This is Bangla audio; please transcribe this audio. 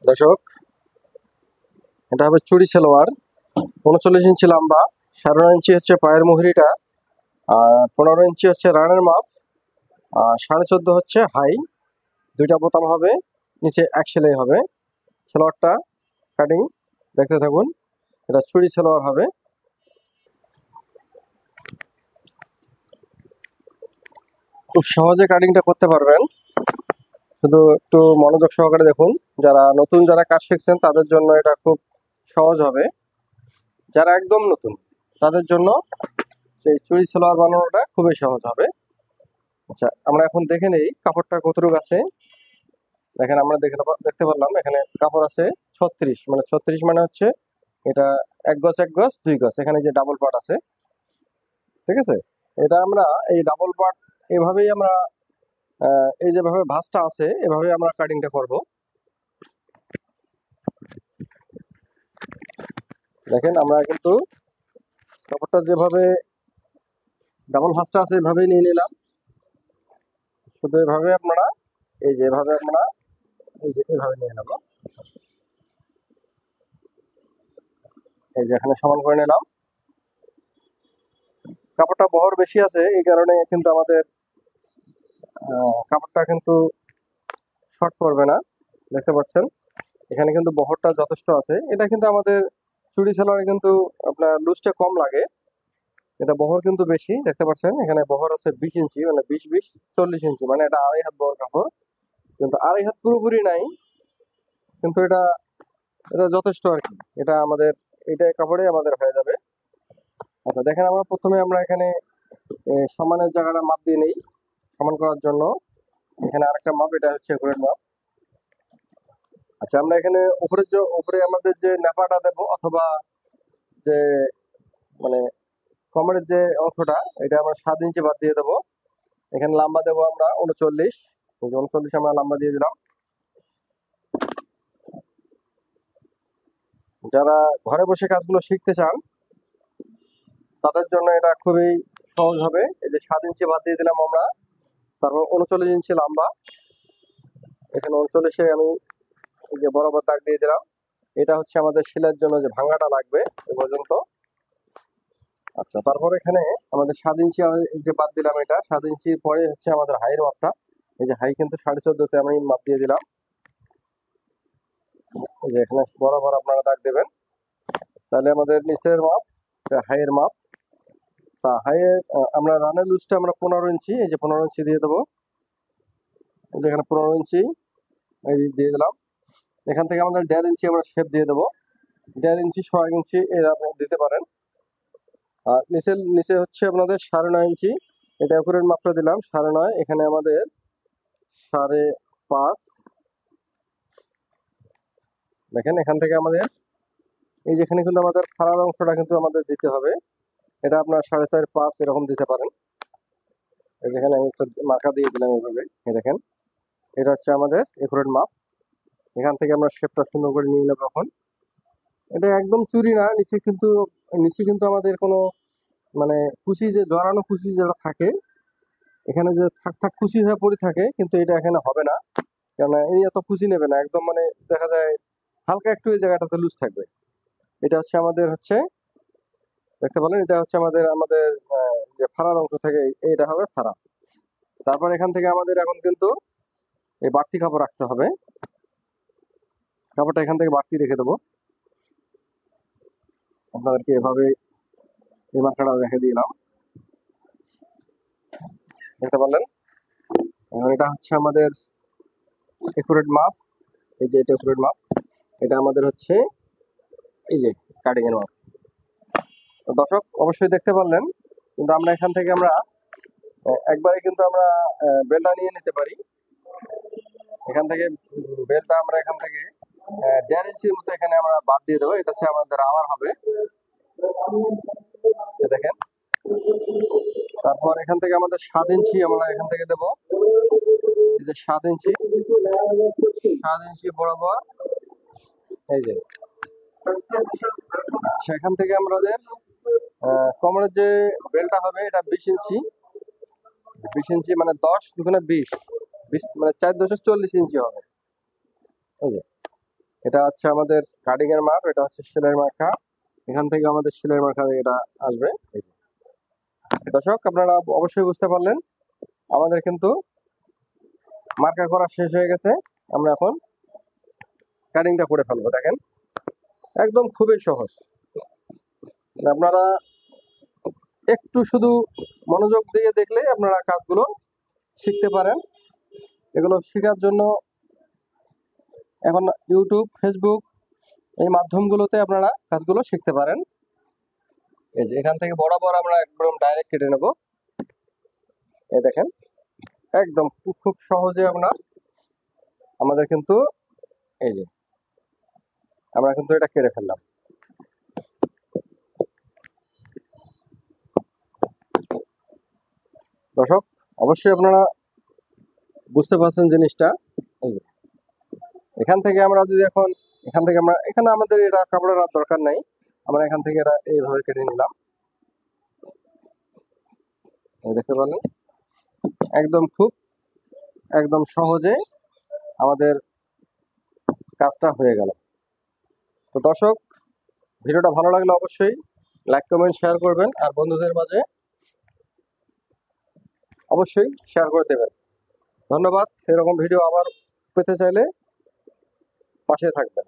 দর্শক, এটা হবে চুড়ি সালোয়ার, 39 ইঞ্চি লম্বা, 9.5 ইঞ্চি হচ্ছে পায়ের মুহুরিটা, 15 ইঞ্চি হচ্ছে রানের মাপ, 14.5 হচ্ছে হাই। দুইটা বোতাম হবে, নিচে এক সেলাই হবে। সালোয়ারটা কাটিং দেখতে থাকুন। এটা চুড়ি সালোয়ার হবে। খুব সহজে কাটিংটা করতে পারবেন, শুধু একটু মনোযোগ সহকারে দেখুন। যারা কাজ শিখছেন তাদের জন্য এটা খুব সহজ হবে। যারা একদম নতুন তাদের জন্য সেই চুড়ি সালোয়ার বানানোটা খুবই সহজ হবে। আচ্ছা, আমরা এখন দেখে নেই কাপড়টা কতটুকু আছে। দেখেন, আমরা দেখতে পারলাম এখানে কাপড় আছে 36, মানে 36 মানে হচ্ছে এটা 1 গজ 1 গজ 2 গজ, এখানে যে ডাবল পার্ট আছে, ঠিক আছে। এটা আমরা এই ডাবল পার্ট এভাবেই আমরা এই যেভাবে ভাঁজটা আছে এভাবে আমরা কাটিংটা করব। দেখেন, আমরা কিন্তু কাপড়টা যেভাবে ডাবল ভাঁজটা আছে এভাবেই নিয়ে নিলাম। শুধু এভাবে আপনারা এই যে এভাবে আপনারা এই যে এভাবে নিয়ে নেব। এই যে এখানে সমান করে নিলাম। কাপড়টা বহর বেশি আছে, এই কারণে কিন্তু আমাদের কাপড়টা কিন্তু শর্ট পড়বে না। দেখতে পাচ্ছেন এখানে কিন্তু বহরটা যথেষ্ট আছে। এটা কিন্তু আমাদের চুড়ি সালোয়ারে কিন্তু আপনার লুজটা কম লাগে, এটা বহর কিন্তু বেশি। দেখতে পাচ্ছেন এখানে বহর আছে 20 ইঞ্চি, মানে 20 20 40 ইঞ্চি, মানে এটা 2.5 হাত বহর কাপড়। কিন্তু 2.5 হাত পুরোপুরি নাই, কিন্তু এটা এটা যথেষ্ট আর কি। এটা আমাদের এটা কাপড়ে আমাদের হয়ে যাবে। আচ্ছা দেখেন, আমরা এখানে সমানের জায়গাটা মাপ দিয়ে নেই। সমান করার জন্য এখানে আরেকটা মাপ, এটা হচ্ছে ঘুরের মাপ। আচ্ছা, আমরা এখানে উপরে আমাদের যে নাপাটা দেবো, অথবা যে মানে কোমরের যে অংশটা, এটা আমরা 7 ইঞ্চি বাদ দিয়ে দেবো। এখানে লম্বা দেবো আমরা 39, 39 আমরা লম্বা দিয়ে দিলাম। যারা ঘরে বসে কাজগুলো শিখতে চান তাদের জন্য এটা খুবই সহজ হবে। এই যে 7 ইঞ্চি বাদ দিয়ে দিলাম আমরা, তারপর 39 ইঞ্চি লম্বা, এখানে 39-এ আমি এই যে বরাবর দাগ দিয়ে দিলাম। এটা হচ্ছে আমাদের সেলাইয়ের জন্য যে ভাঙাটা লাগবে এ পর্যন্ত। আচ্ছা, তারপর এখানে আমাদের 7 ইঞ্চি এই যে বাদ দিলাম, এটা 7 ইঞ্চি পরে হচ্ছে আমাদের হাইয়ের মাপটা। এই যে হাই কিন্তু 14.5-তে আমি মাপ দিয়ে দিলাম। এই যে এখানে বরাবর আপনারা দাগ দেবেন, তাহলে আমাদের নিচের মাপ হাইয়ের মাপ। তা হাইয়ের আমরা রানের লুজটা আমরা 15 ইঞ্চি, এই যে 15 ইঞ্চি দিয়ে দেবো। এই যে এখানে 15 ইঞ্চি এই দিয়ে দিলাম। এখান থেকে আমাদের 1.5 ইঞ্চি আমরা শেপ দিয়ে দেবো। 1.5 ইঞ্চি 1.5 ইঞ্চি এর আপনারা দিতে পারেন। আর নিচে হচ্ছে আপনাদের 9.5 ইঞ্চি, এটা উপরের মাপটা দিলাম 9.5। এখানে আমাদের 5.5। দেখেন এখান থেকে আমাদের এই যে এখানে কিন্তু আমাদের ফাড়ার অংশটা কিন্তু আমাদের দিতে হবে। এটা আপনার 4.5 5 এরকম দিতে পারেন। এই যেখানে আমি একটা মার্কা দিয়ে দিলাম এইভাবে। এই দেখেন, এটা হচ্ছে আমাদের একুরেট মাপ। এখান থেকে আমরা শেপটা সুন্দর করে নিয়ে নেবো। এখন এটা একদম চুরি না, নিচে কিন্তু আমাদের কোনো মানে কুচি, যে জড়ানো কুচি যেটা থাকে এখানে, যে থাক থাক কুচি হয়ে পড়ে থাকে, কিন্তু এটা এখানে হবে না। কেননা এই এত কুচি নেবে না, একদম মানে দেখা যায় হালকা একটু এই জায়গাটাতে লুজ থাকবে। এটা হচ্ছে আমাদের দেখতে পেলেন, এটা হচ্ছে আমাদের আমাদের যে ফাড়ার অংশ থেকে এইটা হবে ফাড়া। তারপর এখান থেকে আমাদের এখন কিন্তু এই বাড়তি কাপড় রাখতে হবে। কাপড়টা এখান থেকে বাড়তি রেখে দেবো। আপনাদেরকে এভাবে এই মার্কাটা রেখে দিলাম, দেখতে পারলেন। এখন এটা হচ্ছে আমাদের একুরেট মাপ। এই যে এটা একুরেট মাপ, এটা আমাদের হচ্ছে এই যে কাটিং এর মাপ। তো দর্শক অবশ্যই দেখতে পারলেন, কিন্তু আমরা এখান থেকে একবারে কিন্তু আমরা বেলটা নিয়ে নিতে পারি। এখান থেকে বেলটা আমরা এখান থেকে 1.5 ইঞ্চির মতো এখানে আমরা বাদ দিয়ে দেবো। এটা হচ্ছে আমাদের আওয়ার হবে, দেখেন। তারপর এখান থেকে আমাদের 7 ইঞ্চি আমরা এখান থেকে দেবো। এই যে 7 ইঞ্চি বরাবর, এই যে। আচ্ছা, এখান থেকে আমাদের কোমরের যে বেলটা হবে এটা 20 ইঞ্চি। 20 ইঞ্চি মানে 10 2 20 20 মানে 4 10 40 ইঞ্চি হবে। এই যে এটা হচ্ছে আমাদের কাটিং এর মাপ, এটা হচ্ছে সেলাই মার্কা। এখান থেকে আমাদের সেলাই মার্কা এটা আসবে। এই যে দর্শক, আপনারা অবশ্যই বুঝতে পারলেন আমাদের কিন্তু মার্কা করা শেষ হয়ে গেছে। আমরা এখন কাটিংটা করে ফেলবো। দেখেন একদম খুবই সহজ। আপনারা একটু শুধু মনোযোগ দিয়ে দেখলে আপনারা কাজগুলো শিখতে পারেন। এগুলো শেখার জন্য এখন ইউটিউব, ফেসবুক এই মাধ্যমগুলোতে আপনারা কাজগুলো শিখতে পারেন। এই যে এখান থেকে বরাবর আমরা একদম ডাইরেক্ট কেটে নেব। এই দেখেন একদম খুব সহজে আমাদের কিন্তু এই যে আমরা কিন্তু এটা কেটে ফেললাম। দর্শক অবশ্যই আপনারা বুঝতে পারছেন জিনিসটা। এই যে এখান থেকে আমরা যদি এখানে আমাদের এটা কাপড়ের আর দরকার নাই, আমরা এখান থেকে এটা এইভাবে কেটে নিলাম। দেখতে পারলেন একদম সহজে আমাদের কাজটা হয়ে গেল। তো দর্শক, ভিডিওটা ভালো লাগলে অবশ্যই লাইক, কমেন্ট, শেয়ার করবেন, আর বন্ধুদের মাঝে অবশ্যই শেয়ার করে দেবেন। ধন্যবাদ। এরকম ভিডিও আবার পেতে চাইলে পাশে থাকবেন।